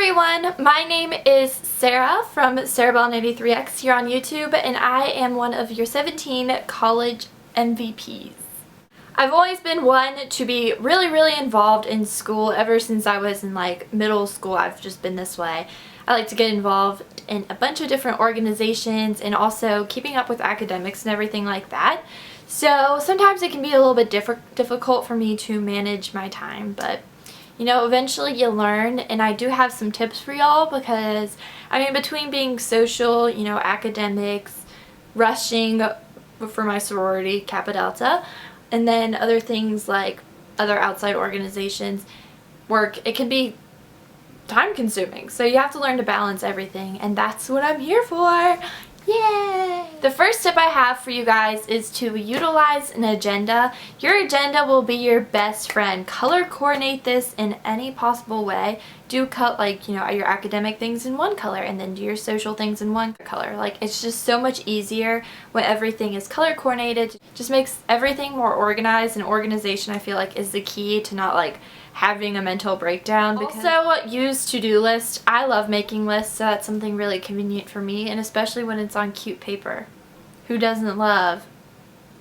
everyone, my name is Sarah from SarahBell93X here on YouTube, and I am one of your 17 college MVPs. I've always been one to be really involved in school. Ever since I was in middle school, I've just been this way. I like to get involved in a bunch of different organizations and also keeping up with academics and everything like that. So sometimes it can be a little bit difficult for me to manage my time, but you know, eventually you learn, and I do have some tips for y'all because, I mean, between being social, you know, academics, rushing for my sorority, Kappa Delta, and then other things like other outside organizations, work, it can be time consuming. So you have to learn to balance everything, and that's what I'm here for. Yay! The first tip I have for you guys is to utilize an agenda. Your agenda will be your best friend. Color coordinate this in any possible way. Do cut your academic things in one color and then do your social things in one color. It's just so much easier when everything is color coordinated. It just makes everything more organized, and organization I feel like is the key to not having a mental breakdown. Also, use to-do lists. I love making lists, so that's something really convenient for me, and especially when it's on cute paper. Who doesn't love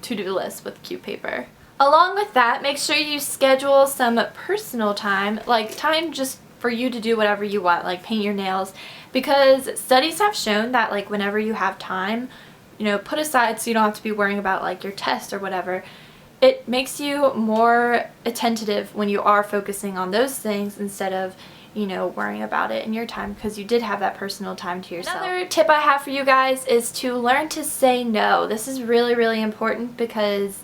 to-do lists with cute paper? Along with that, make sure you schedule some personal time, time just for you to do whatever you want, like paint your nails, because studies have shown that whenever you have time, you know, put aside so you don't have to be worrying about your test or whatever, it makes you more attentive when you are focusing on those things instead of, you know, worrying about it in your time, because you did have that personal time to yourself. Another tip I have for you guys is to learn to say no. This is really important because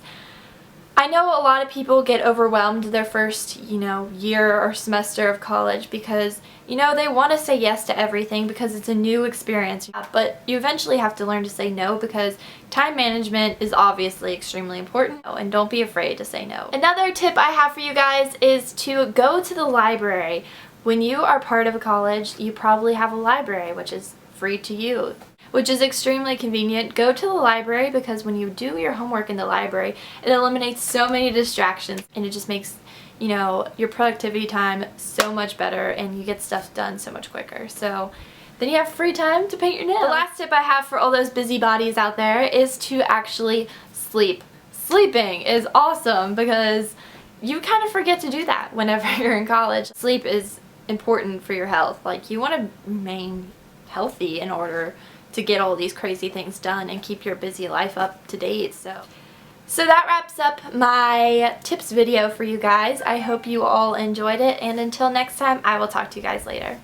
I know a lot of people get overwhelmed their first, you know, year or semester of college because, you know, they want to say yes to everything because it's a new experience. But you eventually have to learn to say no because time management is obviously extremely important, and don't be afraid to say no. Another tip I have for you guys is to go to the library. When you are part of a college, you probably have a library, which is free to you, which is extremely convenient. Go to the library because when you do your homework in the library, it eliminates so many distractions, and it just makes, you know, your productivity time so much better, and you get stuff done so much quicker. So then you have free time to paint your nails. The last tip I have for all those busybodies out there is to actually sleep. Sleeping is awesome because you kind of forget to do that whenever you're in college. Sleep is important for your health. You want to remain healthy in order to get all these crazy things done and keep your busy life up to date. So that wraps up my tips video for you guys. I hope you all enjoyed it, and until next time, I will talk to you guys later.